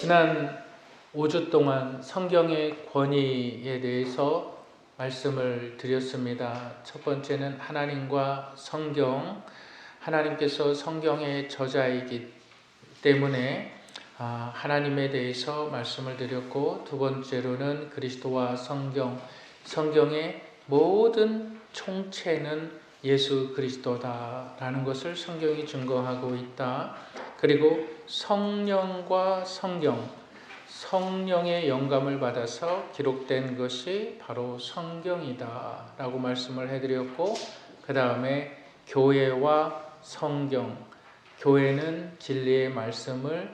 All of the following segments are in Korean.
지난 5주 동안 성경의 권위에 대해서 말씀을 드렸습니다. 첫 번째는 하나님과 성경, 하나님께서 성경의 저자이기 때문에 하나님에 대해서 말씀을 드렸고, 두 번째로는 그리스도와 성경, 성경의 모든 총체는 예수 그리스도다라는 것을 성경이 증거하고 있다. 그리고 성령과 성경, 성령의 영감을 받아서 기록된 것이 바로 성경이다 라고 말씀을 해드렸고, 그 다음에 교회와 성경, 교회는 진리의 말씀을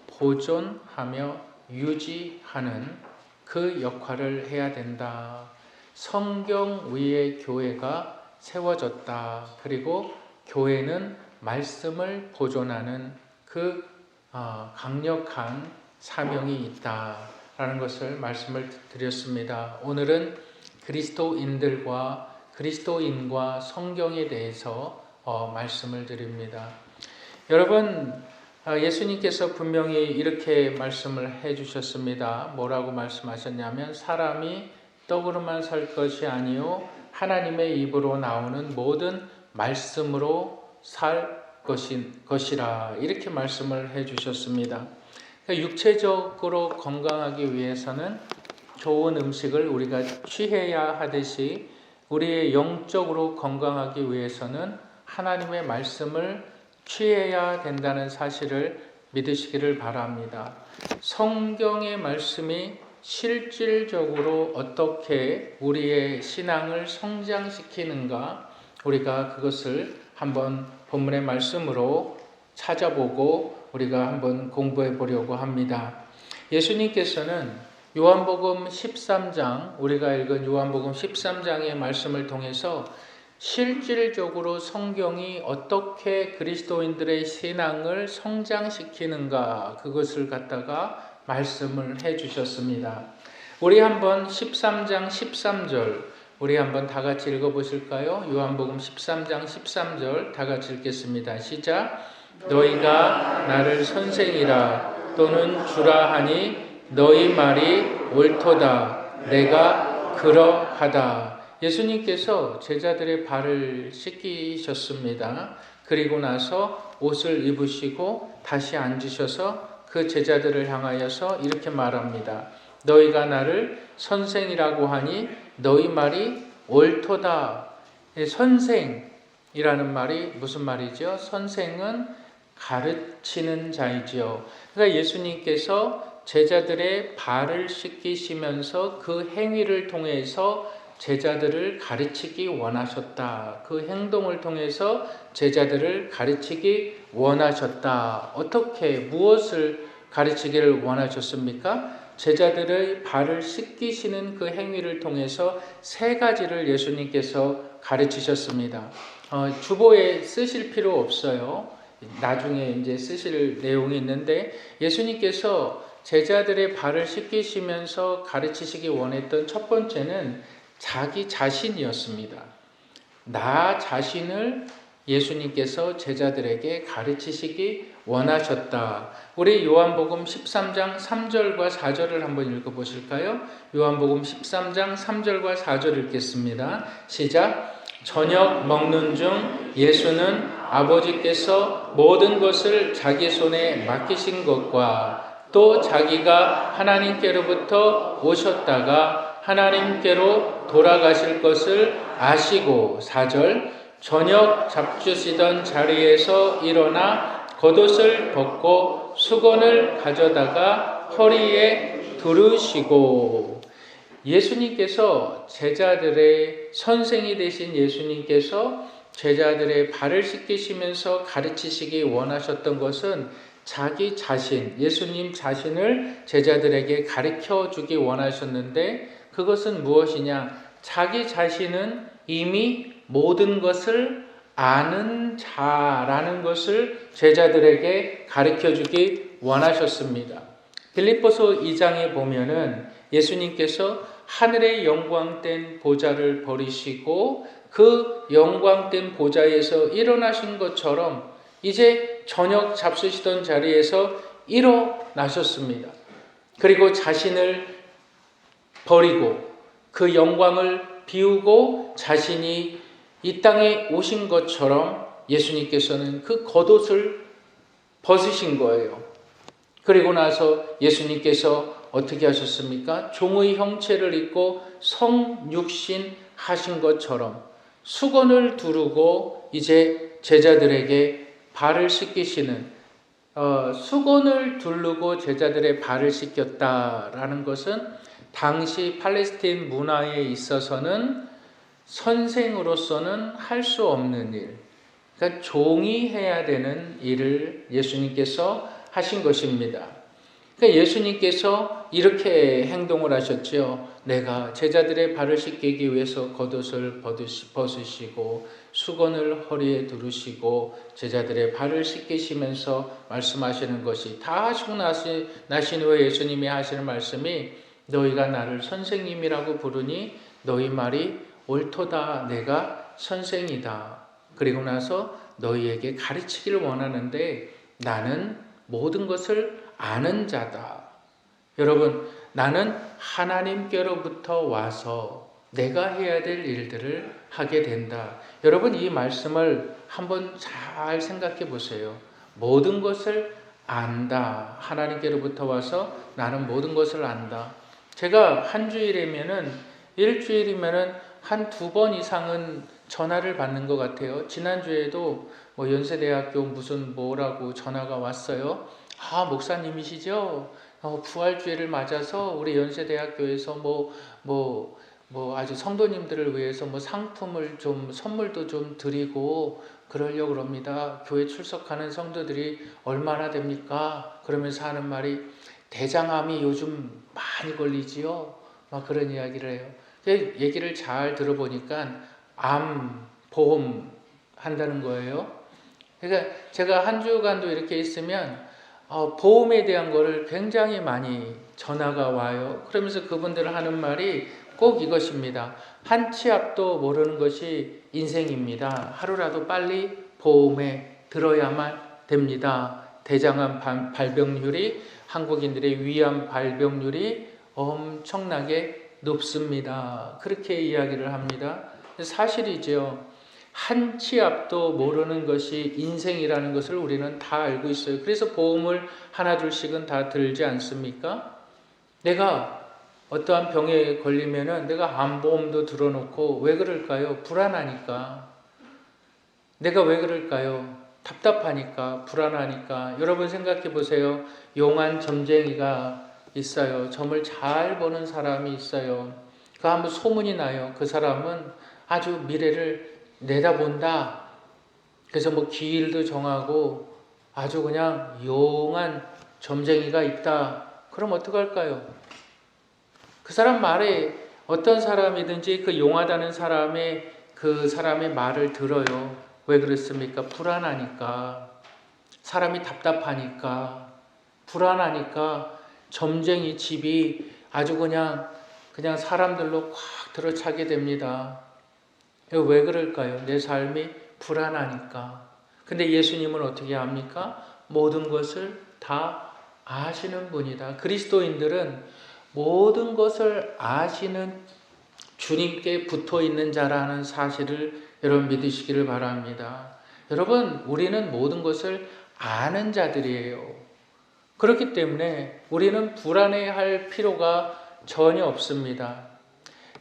보존하며 유지하는 그 역할을 해야 된다. 성경 위에 교회가 세워졌다. 그리고 교회는 말씀을 보존하는 그 강력한 사명이 있다라는 것을 말씀을 드렸습니다. 오늘은 그리스도인과 성경에 대해서 말씀을 드립니다. 여러분, 예수님께서 분명히 이렇게 말씀을 해주셨습니다. 뭐라고 말씀하셨냐면, 사람이 떡으로만 살 것이 아니요 하나님의 입으로 나오는 모든 말씀으로 살 것이라, 이렇게 말씀을 해주셨습니다. 그러니까 육체적으로 건강하기 위해서는 좋은 음식을 우리가 취해야 하듯이, 우리의 영적으로 건강하기 위해서는 하나님의 말씀을 취해야 된다는 사실을 믿으시기를 바랍니다. 성경의 말씀이 실질적으로 어떻게 우리의 신앙을 성장시키는가, 우리가 그것을 한번 본문의 말씀으로 찾아보고 우리가 한번 공부해 보려고 합니다. 예수님께서는 요한복음 13장, 우리가 읽은 요한복음 13장의 말씀을 통해서 실질적으로 성경이 어떻게 그리스도인들의 신앙을 성장시키는가, 그것을 갖다가 말씀을 해 주셨습니다. 우리 한번 13장 13절 우리 한번 다 같이 읽어보실까요? 요한복음 13장 13절 다 같이 읽겠습니다. 시작. 너희가 나를 선생이라 또는 주라 하니 너희 말이 옳도다. 내가 그러하다. 예수님께서 제자들의 발을 씻기셨습니다. 그리고 나서 옷을 입으시고 다시 앉으셔서 그 제자들을 향하여서 이렇게 말합니다. 너희가 나를 선생이라고 하니 너희 말이 옳도다. 선생이라는 말이 무슨 말이죠? 선생은 가르치는 자이지요. 그러니까 예수님께서 제자들의 발을 씻기시면서 그 행위를 통해서 제자들을 가르치기 원하셨다. 그 행동을 통해서 제자들을 가르치기 원하셨다. 어떻게, 무엇을 가르치기를 원하셨습니까? 제자들의 발을 씻기시는 그 행위를 통해서 세 가지를 예수님께서 가르치셨습니다. 주보에 쓰실 필요 없어요. 나중에 이제 쓰실 내용이 있는데, 예수님께서 제자들의 발을 씻기시면서 가르치시기 원했던 첫 번째는 자기 자신이었습니다. 나 자신을 예수님께서 제자들에게 가르치시기 원하셨다. 우리 요한복음 13장 3절과 4절을 한번 읽어보실까요? 요한복음 13장 3절과 4절 읽겠습니다. 시작. 저녁 먹는 중 예수는 아버지께서 모든 것을 자기 손에 맡기신 것과 또 자기가 하나님께로부터 오셨다가 하나님께로 돌아가실 것을 아시고, 4절, 저녁 잡수시던 자리에서 일어나 겉옷을 벗고 수건을 가져다가 허리에 두르시고, 예수님께서 제자들의 선생이 되신 예수님께서 제자들의 발을 씻기시면서 가르치시기 원하셨던 것은 자기 자신, 예수님 자신을 제자들에게 가르쳐 주기 원하셨는데, 그것은 무엇이냐? 자기 자신은 이미 모든 것을 아는 자라는 것을 제자들에게 가르쳐 주기 원하셨습니다. 빌립보서 2장에 보면은 예수님께서 하늘의 영광된 보좌를 버리시고 그 영광된 보좌에서 일어나신 것처럼 이제 저녁 잡수시던 자리에서 일어나셨습니다. 그리고 자신을 버리고 그 영광을 비우고 자신이 이 땅에 오신 것처럼 예수님께서는 그 겉옷을 벗으신 거예요. 그리고 나서 예수님께서 어떻게 하셨습니까? 종의 형체를 입고 성육신 하신 것처럼 수건을 두르고 이제 제자들에게 발을 씻기시는, 수건을 두르고 제자들의 발을 씻겼다라는 것은 당시 팔레스타인 문화에 있어서는 선생으로서는 할 수 없는 일, 그러니까 종이 해야 되는 일을 예수님께서 하신 것입니다. 그러니까 예수님께서 이렇게 행동을 하셨죠. 내가 제자들의 발을 씻기기 위해서 겉옷을 벗으시고 수건을 허리에 두르시고 제자들의 발을 씻기시면서 말씀하시는 것이 다 하시고 나신 후에 예수님이 하시는 말씀이 너희가 나를 선생님이라고 부르니 너희 말이 옳도다. 내가 선생이다. 그리고 나서 너희에게 가르치기를 원하는데 나는 모든 것을 아는 자다. 여러분, 나는 하나님께로부터 와서 내가 해야 될 일들을 하게 된다. 여러분, 이 말씀을 한번 잘 생각해 보세요. 모든 것을 안다. 하나님께로부터 와서 나는 모든 것을 안다. 제가 한 주일이면은, 일주일이면은 한 2번 이상은 전화를 받는 것 같아요. 지난주에도 연세대학교 무슨 뭐라고 전화가 왔어요. 아, 목사님이시죠? 부활주의를 맞아서 우리 연세대학교에서 아주 성도님들을 위해서 상품을 좀, 선물도 좀 드리고 그러려고 합니다. 교회 출석하는 성도들이 얼마나 됩니까? 그러면서 하는 말이 대장암이 요즘 많이 걸리지요? 막 그런 이야기를 해요. 얘기를 잘 들어보니까 암 보험 한다는 거예요. 그러니까 제가 한 주간도 이렇게 있으면 보험에 대한 거를 굉장히 많이 전화가 와요. 그러면서 그분들은 하는 말이 꼭 이것입니다. 한 치 앞도 모르는 것이 인생입니다. 하루라도 빨리 보험에 들어야만 됩니다. 대장암 발병률이, 한국인들의 위암 발병률이 엄청나게 높습니다. 그렇게 이야기를 합니다. 사실이죠. 한 치 앞도 모르는 것이 인생이라는 것을 우리는 다 알고 있어요. 그래서 보험을 하나 둘씩은 다 들지 않습니까? 내가 어떠한 병에 걸리면은 내가 암보험도 들어놓고 왜 그럴까요? 불안하니까. 내가 왜 그럴까요? 답답하니까, 불안하니까. 여러분 생각해 보세요. 용한 점쟁이가 있어요. 점을 잘 보는 사람이 있어요. 그 한번 소문이 나요. 그 사람은 아주 미래를 내다본다. 그래서 기일도 정하고 아주 그냥 용한 점쟁이가 있다. 그럼 어떡할까요? 그 사람 말에 어떤 사람이든지 그 용하다는 그 사람의 말을 들어요. 왜 그렇습니까? 불안하니까. 사람이 답답하니까. 불안하니까 점쟁이 집이 아주 그냥 사람들로 꽉 들어차게 됩니다. 왜 그럴까요? 내 삶이 불안하니까. 근데 예수님은 어떻게 합니까? 모든 것을 다 아시는 분이다. 그리스도인들은 모든 것을 아시는 주님께 붙어 있는 자라는 사실을 여러분 믿으시기를 바랍니다. 여러분, 우리는 모든 것을 아는 자들이에요. 그렇기 때문에 우리는 불안해할 필요가 전혀 없습니다.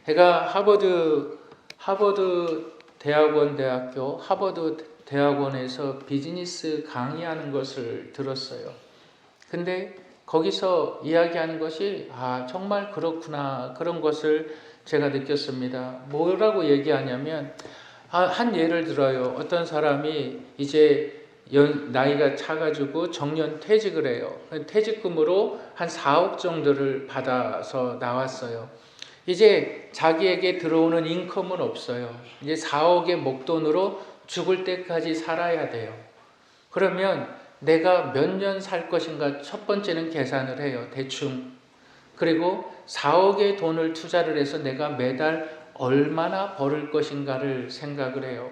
제가 하버드 대학원에서 비즈니스 강의하는 것을 들었어요. 근데 거기서 이야기하는 것이 정말 그렇구나, 그런 것을 제가 느꼈습니다. 뭐라고 얘기하냐면 한 예를 들어요. 어떤 사람이 이제 나이가 차가지고 정년 퇴직을 해요. 퇴직금으로 한 4억 정도를 받아서 나왔어요. 이제 자기에게 들어오는 인컴은 없어요. 이제 4억의 목돈으로 죽을 때까지 살아야 돼요. 그러면 내가 몇 년 살 것인가 첫 번째는 계산을 해요. 대충. 그리고 4억의 돈을 투자를 해서 내가 매달 얼마나 벌을 것인가를 생각을 해요.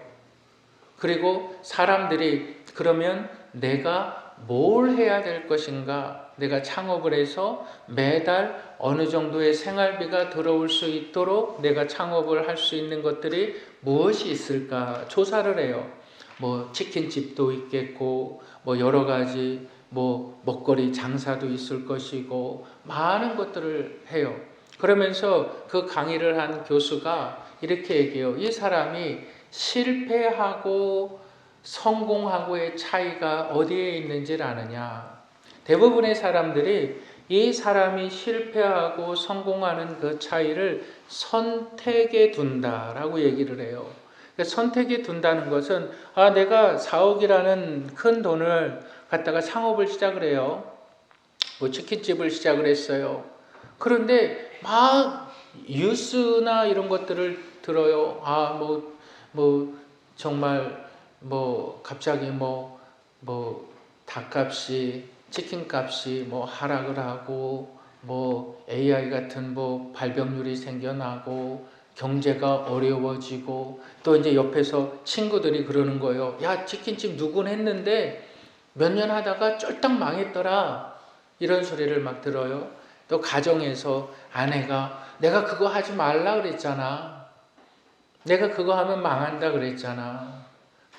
그리고 사람들이 그러면 내가 뭘 해야 될 것인가? 내가 창업을 해서 매달 어느 정도의 생활비가 들어올 수 있도록 내가 창업을 할 수 있는 것들이 무엇이 있을까? 조사를 해요. 뭐 치킨집도 있겠고, 뭐 여러 가지 뭐 먹거리 장사도 있을 것이고, 많은 것들을 해요. 그러면서 그 강의를 한 교수가 이렇게 얘기해요. 이 사람이 실패하고 성공하고의 차이가 어디에 있는지를 아느냐? 대부분의 사람들이 이 사람이 실패하고 성공하는 그 차이를 선택에 둔다라고 얘기를 해요. 선택에 둔다는 것은 내가 4억이라는 큰 돈을 갖다가 창업을 시작을 해요. 뭐 치킨집을 시작을 했어요. 그런데 막 뉴스나 이런 것들을 들어요. 정말 갑자기 닭값이 치킨값이 하락을 하고 AI 같은 발병률이 생겨나고 경제가 어려워지고 또 이제 옆에서 친구들이 그러는 거예요. 야, 치킨집 누군 했는데 몇 년 하다가 쫄딱 망했더라. 이런 소리를 막 들어요. 또 가정에서 아내가 내가 그거 하지 말라 그랬잖아. 내가 그거 하면 망한다 그랬잖아.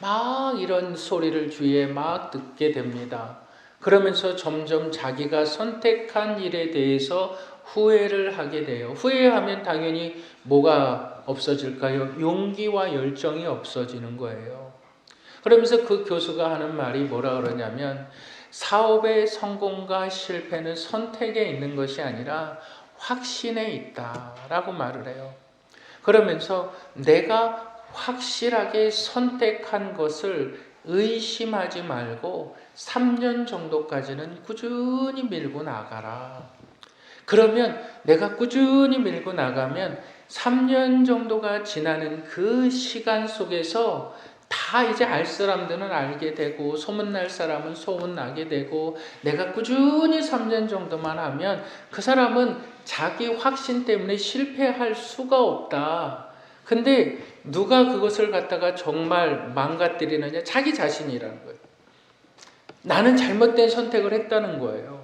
막 이런 소리를 주위에 막 듣게 됩니다. 그러면서 점점 자기가 선택한 일에 대해서 후회를 하게 돼요. 후회하면 당연히 뭐가 없어질까요? 용기와 열정이 없어지는 거예요. 그러면서 그 교수가 하는 말이 뭐라 그러냐면 사업의 성공과 실패는 선택에 있는 것이 아니라 확신에 있다라고 말을 해요. 그러면서 내가 확실하게 선택한 것을 의심하지 말고 3년 정도까지는 꾸준히 밀고 나가라. 그러면 내가 꾸준히 밀고 나가면 3년 정도가 지나는 그 시간 속에서 다 이제 알 사람들은 알게 되고 소문날 사람은 소문나게 되고 내가 꾸준히 3년 정도만 하면 그 사람은 자기 확신 때문에 실패할 수가 없다. 근데 누가 그것을 갖다가 정말 망가뜨리느냐? 자기 자신이라는 거예요. 나는 잘못된 선택을 했다는 거예요.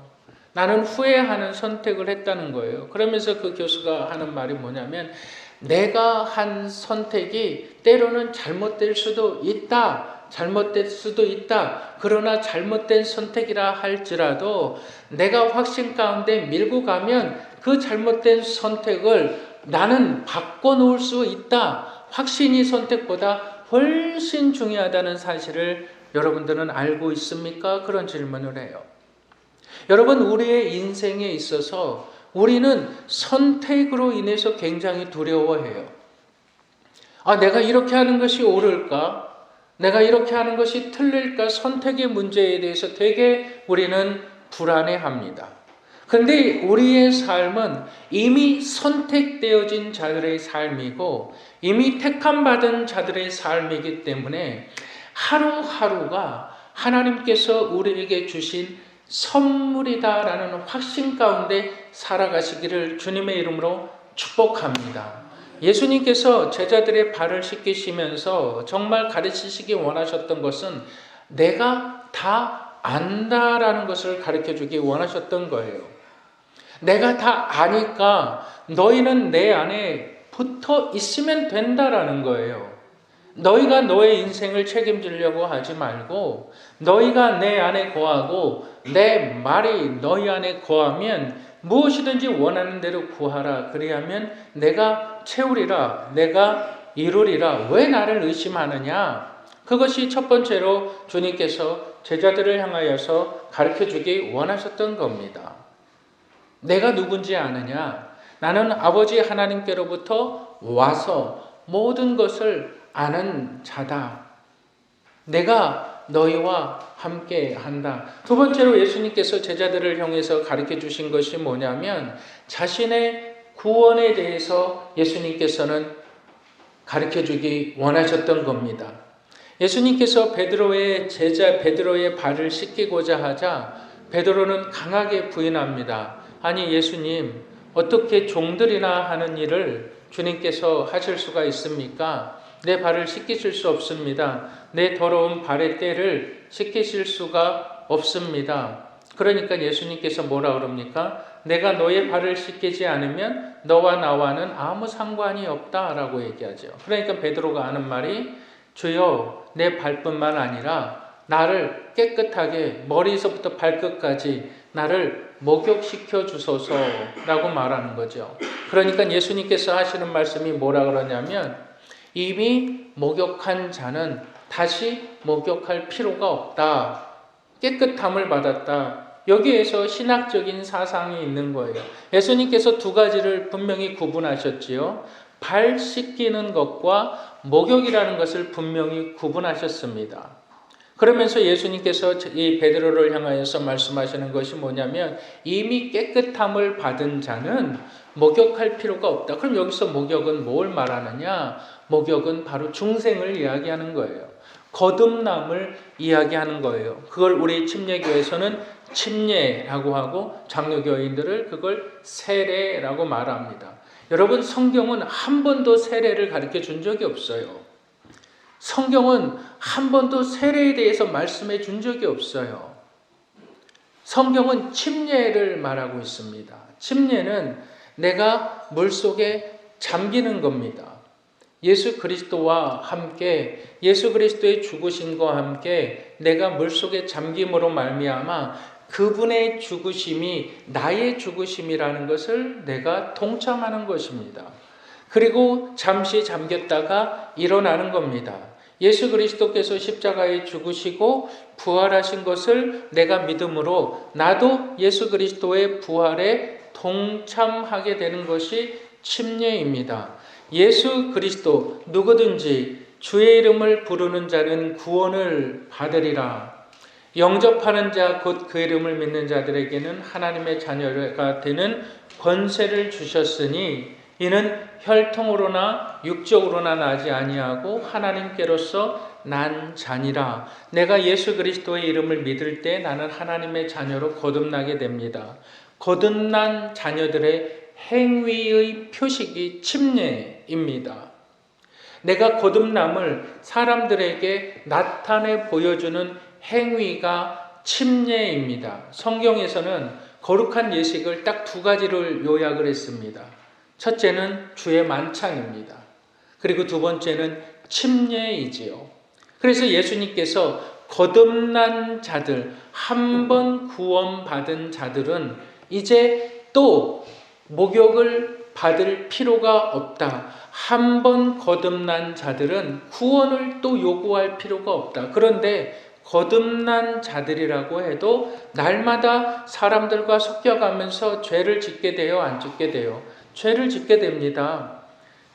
나는 후회하는 선택을 했다는 거예요. 그러면서 그 교수가 하는 말이 뭐냐면 내가 한 선택이 때로는 잘못될 수도 있다. 잘못될 수도 있다. 그러나 잘못된 선택이라 할지라도 내가 확신 가운데 밀고 가면 그 잘못된 선택을 나는 바꿔놓을 수 있다. 확신이 선택보다 훨씬 중요하다는 사실을 여러분들은 알고 있습니까? 그런 질문을 해요. 여러분, 우리의 인생에 있어서 우리는 선택으로 인해서 굉장히 두려워해요. 내가 이렇게 하는 것이 옳을까? 내가 이렇게 하는 것이 틀릴까? 선택의 문제에 대해서 되게 우리는 불안해합니다. 그런데 우리의 삶은 이미 선택되어진 자들의 삶이고 이미 택함받은 자들의 삶이기 때문에 하루하루가 하나님께서 우리에게 주신 선물이다라는 확신 가운데 살아가시기를 주님의 이름으로 축복합니다. 예수님께서 제자들의 발을 씻기시면서 정말 가르치시기 원하셨던 것은 내가 다 안다라는 것을 가르쳐주기 원하셨던 거예요. 내가 다 아니까 너희는 내 안에 붙어 있으면 된다라는 거예요. 너희가 너의 인생을 책임지려고 하지 말고 너희가 내 안에 거하고 내 말이 너희 안에 거하면 무엇이든지 원하는 대로 구하라. 그리하면 내가 채우리라. 내가 이루리라. 왜 나를 의심하느냐? 그것이 첫 번째로 주님께서 제자들을 향하여서 가르쳐주기 원하셨던 겁니다. 내가 누군지 아느냐? 나는 아버지 하나님께로부터 와서 모든 것을 아는 자다. 내가 너희와 함께 한다. 두 번째로 예수님께서 제자들을 향해서 가르쳐 주신 것이 뭐냐면 자신의 구원에 대해서 예수님께서는 가르쳐 주기 원하셨던 겁니다. 예수님께서 베드로의 제자 베드로의 발을 씻기고자 하자 베드로는 강하게 부인합니다. 아니 예수님, 어떻게 종들이나 하는 일을 주님께서 하실 수가 있습니까? 내 발을 씻기실 수 없습니다. 내 더러운 발의 때를 씻기실 수가 없습니다. 그러니까 예수님께서 뭐라 그럽니까? 내가 너의 발을 씻기지 않으면 너와 나와는 아무 상관이 없다라고 얘기하죠. 그러니까 베드로가 하는 말이 주여 내 발뿐만 아니라 나를 깨끗하게 머리에서부터 발끝까지 나를 목욕시켜 주소서라고 말하는 거죠. 그러니까 예수님께서 하시는 말씀이 뭐라 그러냐면 이미 목욕한 자는 다시 목욕할 필요가 없다. 깨끗함을 받았다. 여기에서 신학적인 사상이 있는 거예요. 예수님께서 두 가지를 분명히 구분하셨지요. 발 씻기는 것과 목욕이라는 것을 분명히 구분하셨습니다. 그러면서 예수님께서 이 베드로를 향하여서 말씀하시는 것이 뭐냐면 이미 깨끗함을 받은 자는 목욕할 필요가 없다. 그럼 여기서 목욕은 뭘 말하느냐? 목욕은 바로 중생을 이야기하는 거예요. 거듭남을 이야기하는 거예요. 그걸 우리 침례교에서는 침례라고 하고 장로교인들을 그걸 세례라고 말합니다. 여러분 성경은 한 번도 세례를 가르쳐 준 적이 없어요. 성경은 한 번도 세례에 대해서 말씀해 준 적이 없어요. 성경은 침례를 말하고 있습니다. 침례는 내가 물속에 잠기는 겁니다. 예수 그리스도와 함께 예수 그리스도의 죽으심과 함께 내가 물속에 잠김으로 말미암아 그분의 죽으심이 나의 죽으심이라는 것을 내가 동참하는 것입니다. 그리고 잠시 잠겼다가 일어나는 겁니다. 예수 그리스도께서 십자가에 죽으시고 부활하신 것을 내가 믿음으로 나도 예수 그리스도의 부활에 동참하게 되는 것이 침례입니다. 예수 그리스도 누구든지 주의 이름을 부르는 자는 구원을 받으리라. 영접하는 자 곧 그 이름을 믿는 자들에게는 하나님의 자녀가 되는 권세를 주셨으니 이는 혈통으로나 육적으로나 나지 아니하고 하나님께로서 난 자니라. 내가 예수 그리스도의 이름을 믿을 때 나는 하나님의 자녀로 거듭나게 됩니다. 거듭난 자녀들의 행위의 표식이 침례입니다. 내가 거듭남을 사람들에게 나타내 보여주는 행위가 침례입니다. 성경에서는 거룩한 예식을 딱 두 가지를 요약을 했습니다. 첫째는 주의 만찬입니다. 그리고 두 번째는 침례이지요. 그래서 예수님께서 거듭난 자들, 한 번 구원받은 자들은 이제 또 목욕을 받을 필요가 없다. 한 번 거듭난 자들은 구원을 또 요구할 필요가 없다. 그런데 거듭난 자들이라고 해도 날마다 사람들과 섞여가면서 죄를 짓게 돼요? 안 짓게 돼요? 죄를 짓게 됩니다.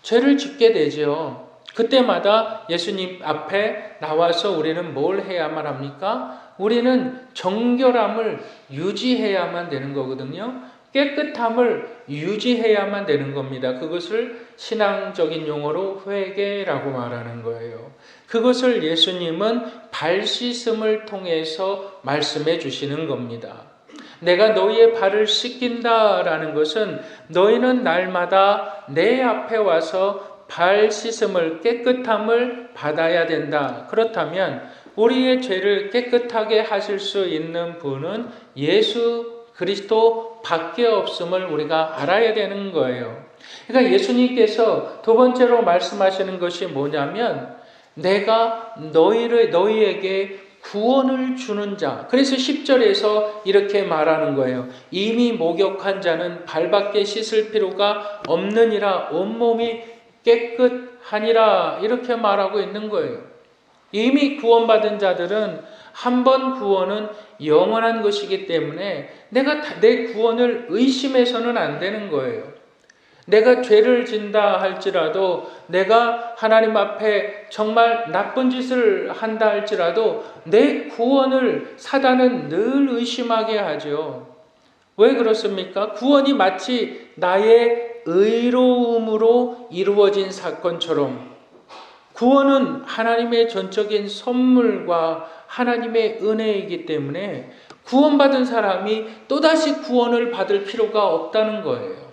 죄를 짓게 되죠. 그때마다 예수님 앞에 나와서 우리는 뭘 해야만 합니까? 우리는 정결함을 유지해야만 되는 거거든요. 깨끗함을 유지해야만 되는 겁니다. 그것을 신앙적인 용어로 회개라고 말하는 거예요. 그것을 예수님은 발 씻음을 통해서 말씀해 주시는 겁니다. 내가 너희의 발을 씻긴다라는 것은 너희는 날마다 내 앞에 와서 발 씻음을 깨끗함을 받아야 된다. 그렇다면 우리의 죄를 깨끗하게 하실 수 있는 분은 예수 그리스도 밖에 없음을 우리가 알아야 되는 거예요. 그러니까 예수님께서 두 번째로 말씀하시는 것이 뭐냐면 내가 너희에게 구원을 주는 자. 그래서 10절에서 이렇게 말하는 거예요. 이미 목욕한 자는 발밖에 씻을 필요가 없느니라 온몸이 깨끗하니라 이렇게 말하고 있는 거예요. 이미 구원받은 자들은 한 번 구원은 영원한 것이기 때문에 내가 내 구원을 의심해서는 안 되는 거예요. 내가 죄를 진다 할지라도 내가 하나님 앞에 정말 나쁜 짓을 한다 할지라도 내 구원을 사단은 늘 의심하게 하죠. 왜 그렇습니까? 구원이 마치 나의 의로움으로 이루어진 사건처럼 구원은 하나님의 전적인 선물과 하나님의 은혜이기 때문에 구원받은 사람이 또다시 구원을 받을 필요가 없다는 거예요.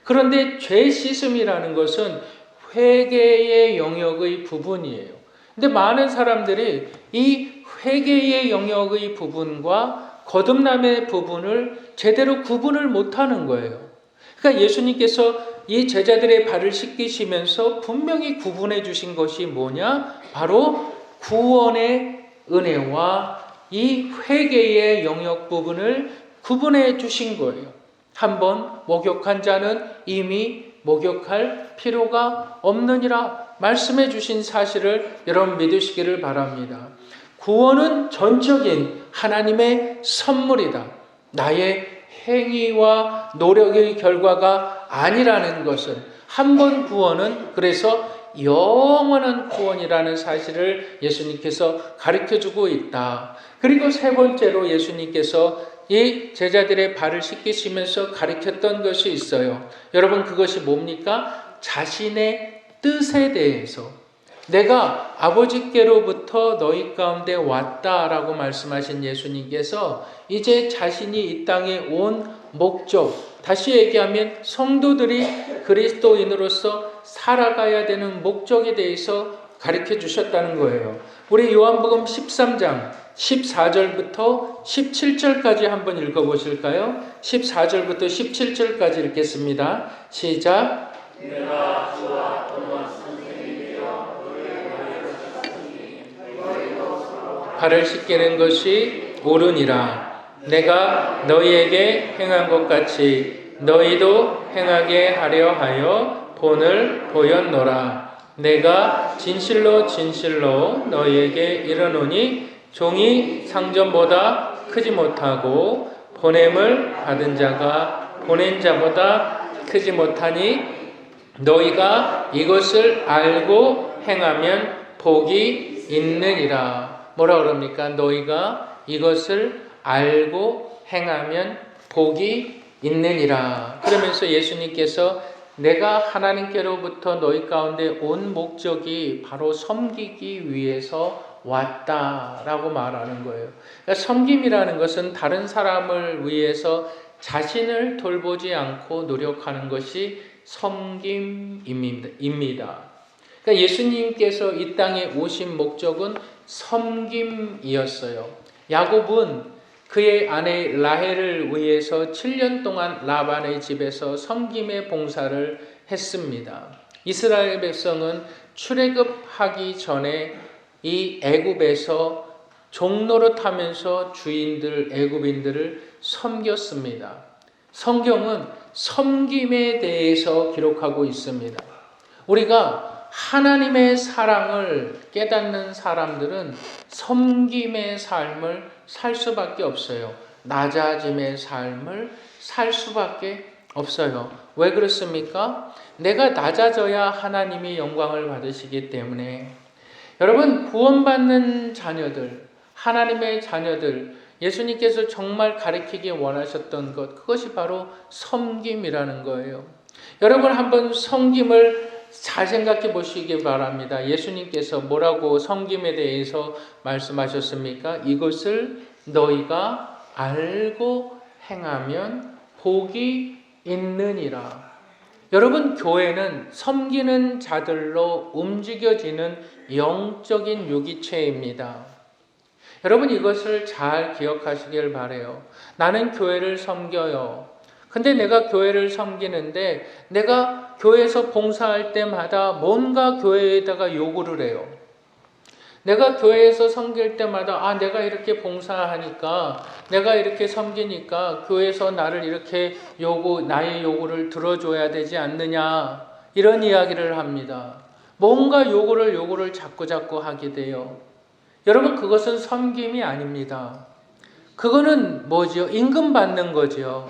그런데 죄 씻음이라는 것은 회개의 영역의 부분이에요. 근데 많은 사람들이 이 회개의 영역의 부분과 거듭남의 부분을 제대로 구분을 못하는 거예요. 그러니까 예수님께서 이 제자들의 발을 씻기시면서 분명히 구분해 주신 것이 뭐냐? 바로 구원의 은혜와 이 회개의 영역 부분을 구분해 주신 거예요. 한번 목욕한 자는 이미 목욕할 필요가 없느니라 말씀해 주신 사실을 여러분 믿으시기를 바랍니다. 구원은 전적인 하나님의 선물이다. 나의 행위와 노력의 결과가 아니라는 것은, 한 번 구원은 그래서 영원한 구원이라는 사실을 예수님께서 가르쳐주고 있다. 그리고 세 번째로 예수님께서 이 제자들의 발을 씻기시면서 가르쳤던 것이 있어요. 여러분, 그것이 뭡니까? 자신의 뜻에 대해서, 내가 아버지께로부터 너희 가운데 왔다라고 말씀하신 예수님께서 이제 자신이 이 땅에 온 목적, 다시 얘기하면 성도들이 그리스도인으로서 살아가야 되는 목적에 대해서 가르쳐 주셨다는 거예요. 우리 요한복음 13장 14절부터 17절까지 한번 읽어보실까요? 14절부터 17절까지 읽겠습니다. 시작. 내가 주와 또한 선생님이여 발을 씻기는 것이 옳으니라. 내가 너희에게 행한 것 같이 너희도 행하게 하려 하여 본을 보였노라. 내가 진실로 진실로 너희에게 이르노니 종이 상전보다 크지 못하고 보냄을 받은 자가 보낸 자보다 크지 못하니 너희가 이것을 알고 행하면 복이 있느니라. 뭐라 그럽니까? 너희가 이것을 알고 행하면 복이 있느니라. 그러면서 예수님께서 내가 하나님께로부터 너희 가운데 온 목적이 바로 섬기기 위해서 왔다라고 말하는 거예요. 그러니까 섬김이라는 것은 다른 사람을 위해서 자신을 돌보지 않고 노력하는 것이 섬김입니다. 그러니까 예수님께서 이 땅에 오신 목적은 섬김이었어요. 야곱은 그의 아내 라헬을 위해서 7년 동안 라반의 집에서 섬김의 봉사를 했습니다. 이스라엘 백성은 출애굽하기 전에 이 애굽에서 종노릇하면서 주인들 애굽인들을 섬겼습니다. 성경은 섬김에 대해서 기록하고 있습니다. 우리가 하나님의 사랑을 깨닫는 사람들은 섬김의 삶을 살 수밖에 없어요. 낮아짐의 삶을 살 수밖에 없어요. 왜 그렇습니까? 내가 낮아져야 하나님이 영광을 받으시기 때문에. 여러분, 구원받는 자녀들, 하나님의 자녀들, 예수님께서 정말 가르치기 원하셨던 것, 그것이 바로 섬김이라는 거예요. 여러분, 한번 섬김을 잘 생각해 보시기 바랍니다. 예수님께서 뭐라고 섬김에 대해서 말씀하셨습니까? 이것을 너희가 알고 행하면 복이 있느니라. 여러분, 교회는 섬기는 자들로 움직여지는 영적인 유기체입니다. 여러분, 이것을 잘 기억하시길 바라요. 나는 교회를 섬겨요. 근데 내가 교회를 섬기는데 내가 교회에서 봉사할 때마다 뭔가 교회에다가 요구를 해요. 내가 교회에서 섬길 때마다 내가 이렇게 봉사하니까, 내가 이렇게 섬기니까 교회에서 나를 이렇게 나의 요구를 들어줘야 되지 않느냐, 이런 이야기를 합니다. 뭔가 요구를 자꾸 하게 돼요. 여러분, 그것은 섬김이 아닙니다. 그거는 뭐죠? 임금 받는 거죠.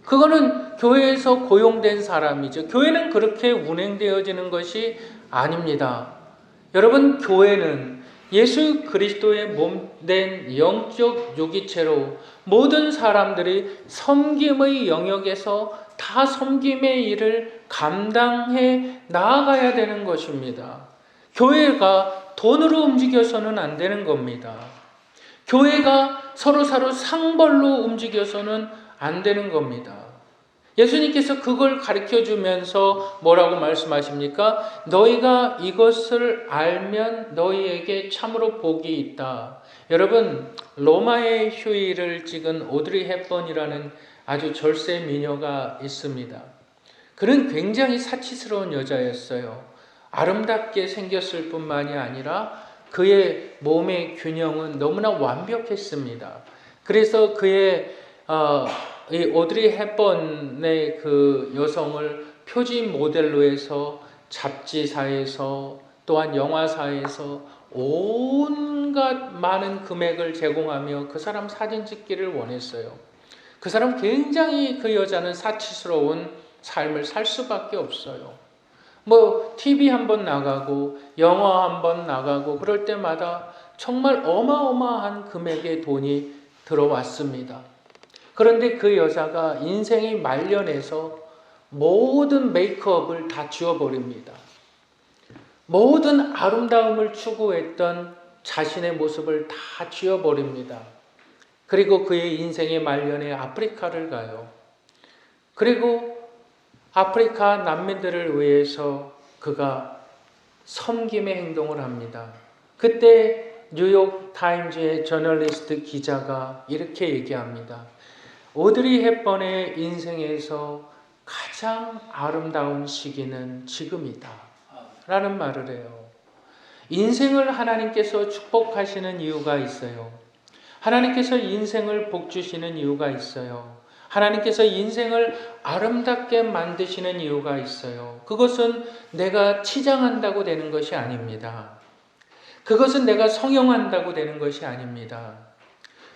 그거는 교회에서 고용된 사람이죠. 교회는 그렇게 운행되어지는 것이 아닙니다. 여러분, 교회는 예수 그리스도의 몸된 영적 유기체로 모든 사람들이 섬김의 영역에서 다 섬김의 일을 감당해 나아가야 되는 것입니다. 교회가 돈으로 움직여서는 안 되는 겁니다. 교회가 서로 상벌로 움직여서는 안 되는 겁니다. 예수님께서 그걸 가르쳐 주면서 뭐라고 말씀하십니까? 너희가 이것을 알면 너희에게 참으로 복이 있다. 여러분, 로마의 휴일을 찍은 오드리 헵번이라는 아주 절세 미녀가 있습니다. 그는 굉장히 사치스러운 여자였어요. 아름답게 생겼을 뿐만이 아니라 그의 몸의 균형은 너무나 완벽했습니다. 그래서 그의 이 오드리 헵번의 그 여성을 표지 모델로 해서 잡지사에서 또한 영화사에서 온갖 많은 금액을 제공하며 그 사람 사진 찍기를 원했어요. 그 사람 굉장히 그 여자는 사치스러운 삶을 살 수밖에 없어요. 뭐 TV 한번 나가고 영화 한번 나가고 그럴 때마다 정말 어마어마한 금액의 돈이 들어왔습니다. 그런데 그 여자가 인생이 말년에서 모든 메이크업을 다 지워버립니다. 모든 아름다움을 추구했던 자신의 모습을 다 지워버립니다. 그리고 그의 인생의 말년에 아프리카를 가요. 그리고 아프리카 난민들을 위해서 그가 섬김의 행동을 합니다. 그때 뉴욕 타임즈의 저널리스트 기자가 이렇게 얘기합니다. 오드리 헵번의 인생에서 가장 아름다운 시기는 지금이다 라는 말을 해요. 인생을 하나님께서 축복하시는 이유가 있어요. 하나님께서 인생을 복주시는 이유가 있어요. 하나님께서 인생을 아름답게 만드시는 이유가 있어요. 그것은 내가 치장한다고 되는 것이 아닙니다. 그것은 내가 성형한다고 되는 것이 아닙니다.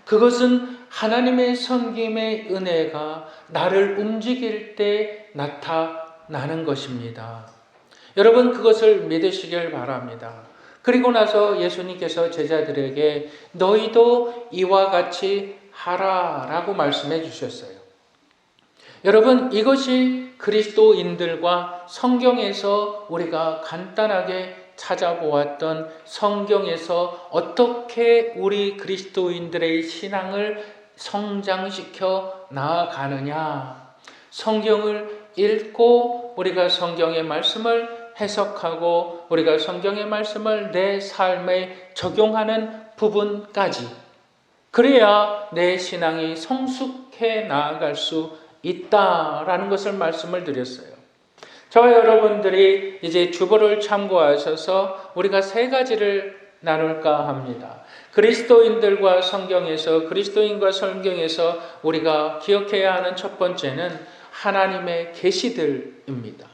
그것은 하나님의 섬김의 은혜가 나를 움직일 때 나타나는 것입니다. 여러분, 그것을 믿으시길 바랍니다. 그리고 나서 예수님께서 제자들에게 너희도 이와 같이 하라라고 말씀해 주셨어요. 여러분, 이것이 그리스도인들과 성경에서 우리가 간단하게 찾아보았던 성경에서 어떻게 우리 그리스도인들의 신앙을 성장시켜 나아가느냐. 성경을 읽고 우리가 성경의 말씀을 해석하고 우리가 성경의 말씀을 내 삶에 적용하는 부분까지, 그래야 내 신앙이 성숙해 나아갈 수 있다라는 것을 말씀을 드렸어요. 저와 여러분들이 이제 주보를 참고하셔서 우리가 세 가지를 나눌까 합니다. 그리스도인들과 성경에서, 그리스도인과 성경에서 우리가 기억해야 하는 첫 번째는 하나님의 계시들입니다.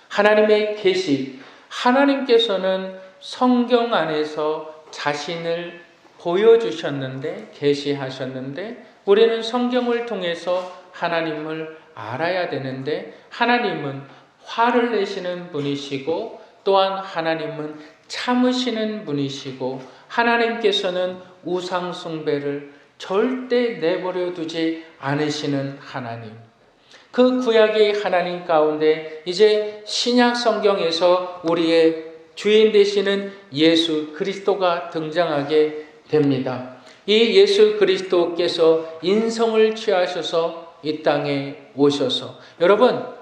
하나님의 계시. 하나님께서는 성경 안에서 자신을 보여주셨는데, 계시하셨는데, 우리는 성경을 통해서 하나님을 알아야 되는데, 하나님은 화를 내시는 분이시고 또한 하나님은 참으시는 분이시고 하나님께서는 우상 숭배를 절대 내버려 두지 않으시는 하나님. 그 구약의 하나님 가운데 이제 신약 성경에서 우리의 주인 되시는 예수 그리스도가 등장하게 됩니다. 이 예수 그리스도께서 인성을 취하셔서 이 땅에 오셔서, 여러분,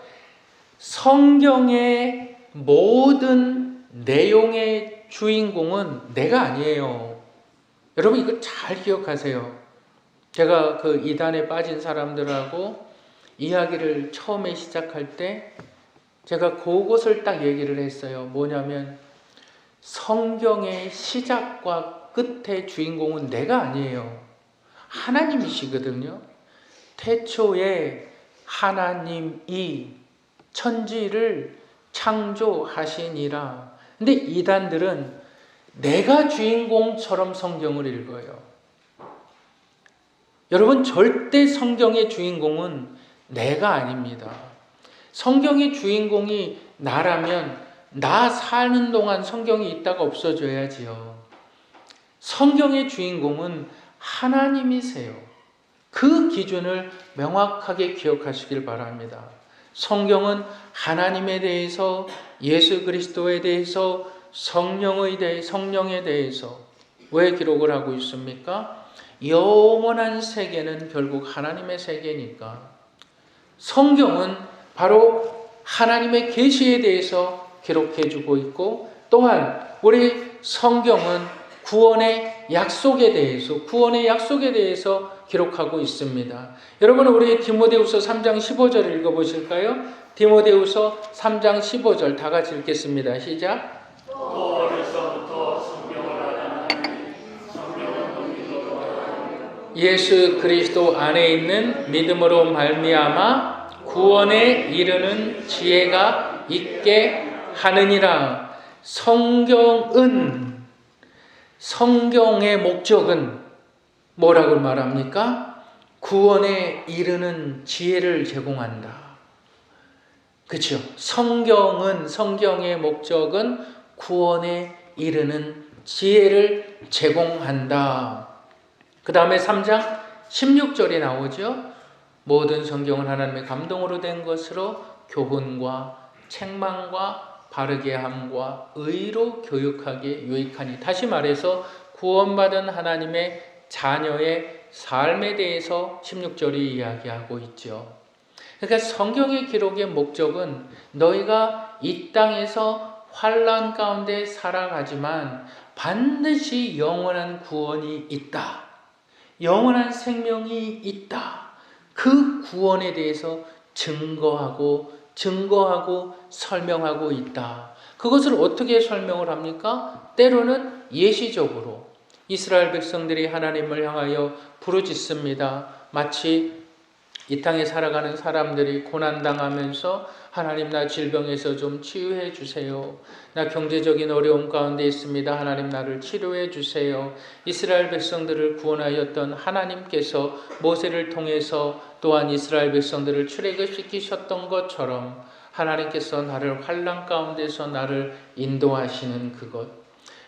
성경의 모든 내용의 주인공은 내가 아니에요. 여러분, 이거 잘 기억하세요. 제가 그 이단에 빠진 사람들하고 이야기를 처음에 시작할 때 제가 그것을 딱 얘기를 했어요. 뭐냐면 성경의 시작과 끝의 주인공은 내가 아니에요. 하나님이시거든요. 태초에 하나님이 천지를 창조하시니라. 근데 이단들은 내가 주인공처럼 성경을 읽어요. 여러분, 절대 성경의 주인공은 내가 아닙니다. 성경의 주인공이 나라면 나 사는 동안 성경이 있다가 없어져야지요. 성경의 주인공은 하나님이세요. 그 기준을 명확하게 기억하시길 바랍니다. 성경은 하나님에 대해서, 예수 그리스도에 대해서, 성령에 대해서 왜 기록을 하고 있습니까? 영원한 세계는 결국 하나님의 세계니까 성경은 바로 하나님의 계시에 대해서 기록해 주고 있고, 또한 우리 성경은 구원의 약속에 대해서 기록하고 있습니다. 여러분, 우리 디모데후서 3장 15절 읽어보실까요? 디모데후서 3장 15절 다 같이 읽겠습니다. 시작. 또 어려서부터 성경을 알아나니 성경은 믿음으로 예수 그리스도 안에 있는 믿음으로 말미암아 구원에 이르는 지혜가 있게 하느니라. 성경의 목적은 뭐라고 말합니까? 구원에 이르는 지혜를 제공한다. 그렇죠? 성경의 목적은 구원에 이르는 지혜를 제공한다. 그 다음에 3장 16절이 나오죠. 모든 성경은 하나님의 감동으로 된 것으로 교훈과 책망과 바르게 함과 의로 교육하기에 유익하니. 다시 말해서 구원받은 하나님의 자녀의 삶에 대해서 16절이 이야기하고 있죠. 그러니까 성경의 기록의 목적은 너희가 이 땅에서 환난 가운데 살아가지만 반드시 영원한 구원이 있다. 영원한 생명이 있다. 그 구원에 대해서 증거하고 설명하고 있다. 그것을 어떻게 설명을 합니까? 때로는 예시적으로 이스라엘 백성들이 하나님을 향하여 부르짖습니다. 마치 이 땅에 살아가는 사람들이 고난당하면서 하나님, 나 질병에서 좀 치유해 주세요. 나 경제적인 어려움 가운데 있습니다. 하나님, 나를 치료해 주세요. 이스라엘 백성들을 구원하였던 하나님께서 모세를 통해서 또한 이스라엘 백성들을 출애굽시키셨던 것처럼 하나님께서 나를 환난 가운데서 나를 인도하시는 그것.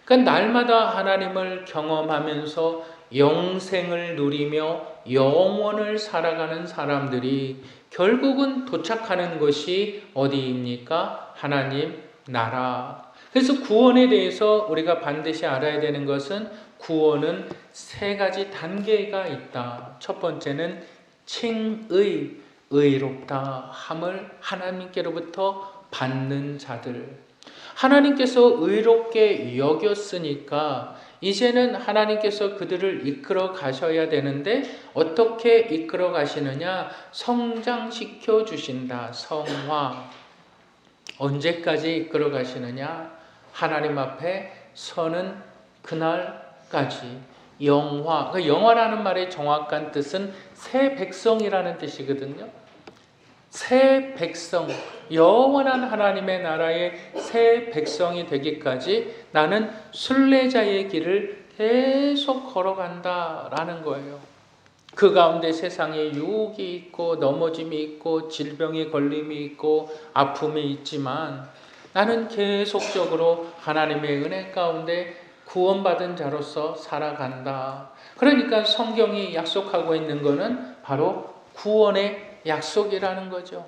그러니까 날마다 하나님을 경험하면서 영생을 누리며 영원을 살아가는 사람들이 결국은 도착하는 것이 어디입니까? 하나님 나라. 그래서 구원에 대해서 우리가 반드시 알아야 되는 것은 구원은 세 가지 단계가 있다. 첫 번째는 칭의, 의롭다 함을 하나님께로부터 받는 자들. 하나님께서 의롭게 여겼으니까 이제는 하나님께서 그들을 이끌어 가셔야 되는데 어떻게 이끌어 가시느냐? 성장시켜 주신다. 성화. 언제까지 이끌어 가시느냐? 하나님 앞에 서는 그날까지. 영화. 그 영화라는 말의 정확한 뜻은 새 백성이라는 뜻이거든요. 새 백성, 영원한 하나님의 나라의 새 백성이 되기까지 나는 순례자의 길을 계속 걸어간다라는 거예요. 그 가운데 세상에 유혹이 있고 넘어짐이 있고 질병의 걸림이 있고 아픔이 있지만 나는 계속적으로 하나님의 은혜 가운데 구원받은 자로서 살아간다. 그러니까 성경이 약속하고 있는 것은 바로 구원의 약속이라는 거죠.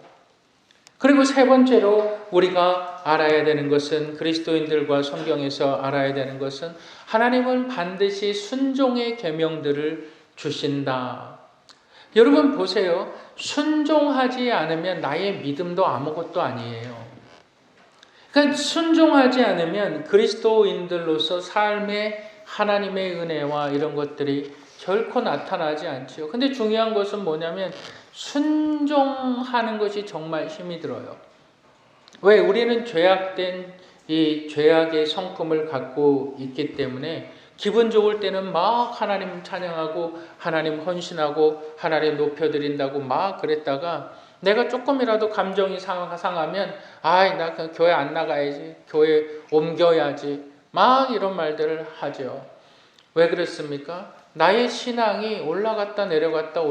그리고 세 번째로 우리가 알아야 되는 것은, 그리스도인들과 성경에서 알아야 되는 것은 하나님은 반드시 순종의 계명들을 주신다. 여러분 보세요. 순종하지 않으면 나의 믿음도 아무것도 아니에요. 그러니까 순종하지 않으면 그리스도인들로서 삶의 하나님의 은혜와 이런 것들이 결코 나타나지 않지요. 근데 중요한 것은 뭐냐면 순종하는 것이 정말 힘이 들어요. 왜? 우리는 죄악된 이 죄악의 성품을 갖고 있기 때문에 기분 좋을 때는 막 하나님 찬양하고 하나님 헌신하고 하나님 높여드린다고 막 그랬다가 내가 조금이라도 감정이 상하면 나 교회 안 나가야지, 교회 옮겨야지, 막 이런 말들을 하죠. 왜 그렇습니까? 나의 신앙이 올라갔다 내려갔다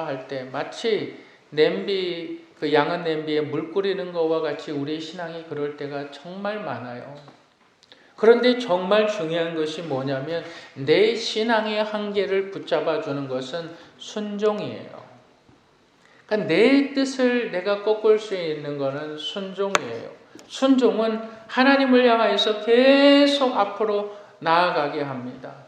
할 때 마치 냄비, 그 양은 냄비에 물 끓이는 것과 같이 우리의 신앙이 그럴 때가 정말 많아요. 그런데 정말 중요한 것이 뭐냐면 내 신앙의 한계를 붙잡아 주는 것은 순종이에요. 그러니까 내 뜻을 내가 꺾을 수 있는 것은 순종이에요. 순종은 하나님을 향해서 계속 앞으로 나아가게 합니다.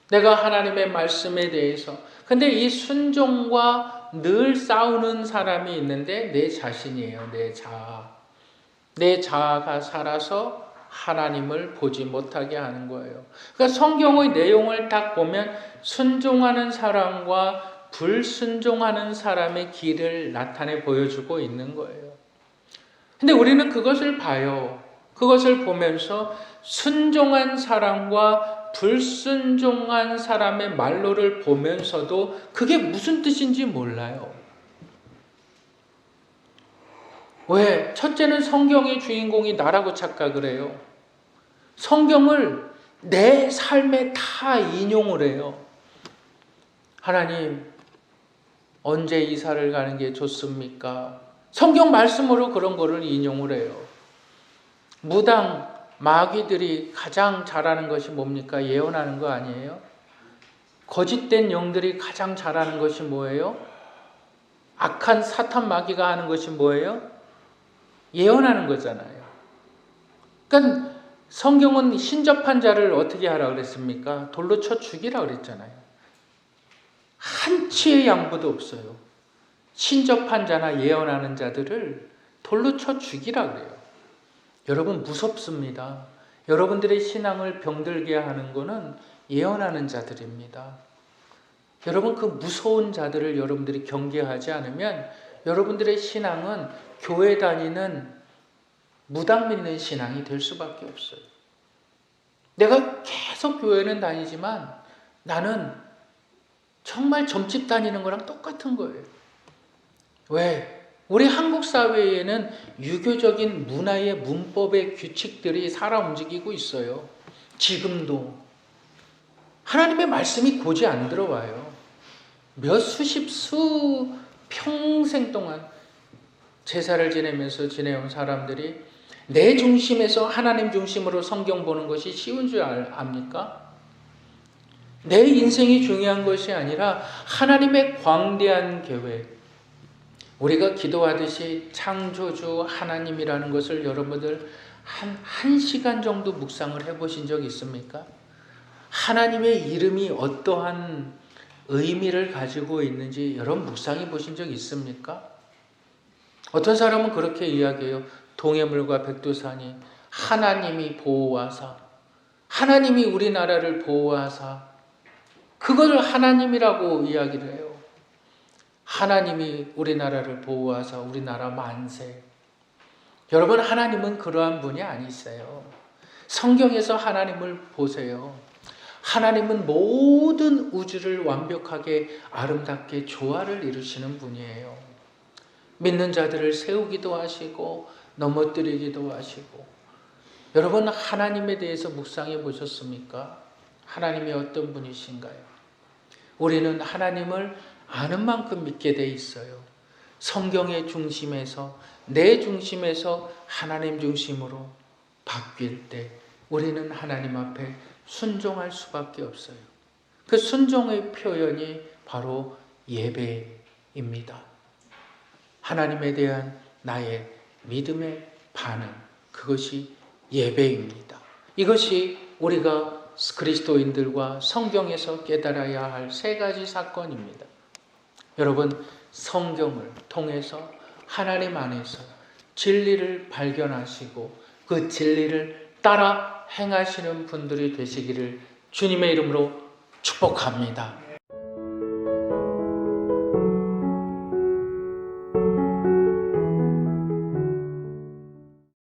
내가 하나님의 말씀에 대해서, 근데 이 순종과 늘 싸우는 사람이 있는데 내 자신이에요. 내 자아. 내 자아가 살아서 하나님을 보지 못하게 하는 거예요. 그러니까 성경의 내용을 딱 보면 순종하는 사람과 불순종하는 사람의 길을 나타내 보여주고 있는 거예요. 근데 우리는 그것을 봐요. 그것을 보면서 순종한 사람과 불순종한 사람의 말로를 보면서도 그게 무슨 뜻인지 몰라요. 왜? 첫째는 성경의 주인공이 나라고 착각을 해요. 성경을 내 삶에 다 인용을 해요. 하나님, 언제 이사를 가는 게 좋습니까? 성경 말씀으로 그런 거를 인용을 해요. 무당, 마귀들이 가장 잘하는 것이 뭡니까? 예언하는 거 아니에요? 거짓된 영들이 가장 잘하는 것이 뭐예요? 악한 사탄 마귀가 하는 것이 뭐예요? 예언하는 거잖아요. 그러니까 성경은 신접한 자를 어떻게 하라 그랬습니까? 돌로 쳐 죽이라 그랬잖아요. 한치의 양보도 없어요. 신접한 자나 예언하는 자들을 돌로 쳐 죽이라 그래요. 여러분 무섭습니다. 여러분들의 신앙을 병들게 하는 것은 예언하는 자들입니다. 여러분 그 무서운 자들을 여러분들이 경계하지 않으면 여러분들의 신앙은 교회 다니는 무당 믿는 신앙이 될 수밖에 없어요. 내가 계속 교회는 다니지만 나는 정말 점집 다니는 거랑 똑같은 거예요. 왜? 우리 한국 사회에는 유교적인 문화의 문법의 규칙들이 살아 움직이고 있어요. 지금도. 하나님의 말씀이 고지 안 들어와요. 평생 동안 제사를 지내면서 지내온 사람들이 내 중심에서 하나님 중심으로 성경 보는 것이 쉬운 줄 압니까? 내 인생이 중요한 것이 아니라 하나님의 광대한 계획, 우리가 기도하듯이 창조주 하나님이라는 것을 여러분들 한 시간 정도 묵상을 해보신 적 있습니까? 하나님의 이름이 어떠한 의미를 가지고 있는지 여러분 묵상해 보신 적 있습니까? 어떤 사람은 그렇게 이야기해요. 동해물과 백두산이 하나님이 보호하사, 하나님이 우리나라를 보호하사, 그걸 하나님이라고 이야기를 해요. 하나님이 우리나라를 보호하사 우리나라 만세. 여러분 하나님은 그러한 분이 아니세요. 성경에서 하나님을 보세요. 하나님은 모든 우주를 완벽하게 아름답게 조화를 이루시는 분이에요. 믿는 자들을 세우기도 하시고 넘어뜨리기도 하시고. 여러분 하나님에 대해서 묵상해 보셨습니까? 하나님이 어떤 분이신가요? 우리는 하나님을 아는 만큼 믿게 돼 있어요. 성경의 중심에서, 내 중심에서 하나님 중심으로 바뀔 때 우리는 하나님 앞에 순종할 수밖에 없어요. 그 순종의 표현이 바로 예배입니다. 하나님에 대한 나의 믿음의 반응, 그것이 예배입니다. 이것이 우리가 그리스도인들과 성경에서 깨달아야 할 세 가지 사건입니다. 여러분 성경을 통해서 하나님 안에서 진리를 발견하시고 그 진리를 따라 행하시는 분들이 되시기를 주님의 이름으로 축복합니다.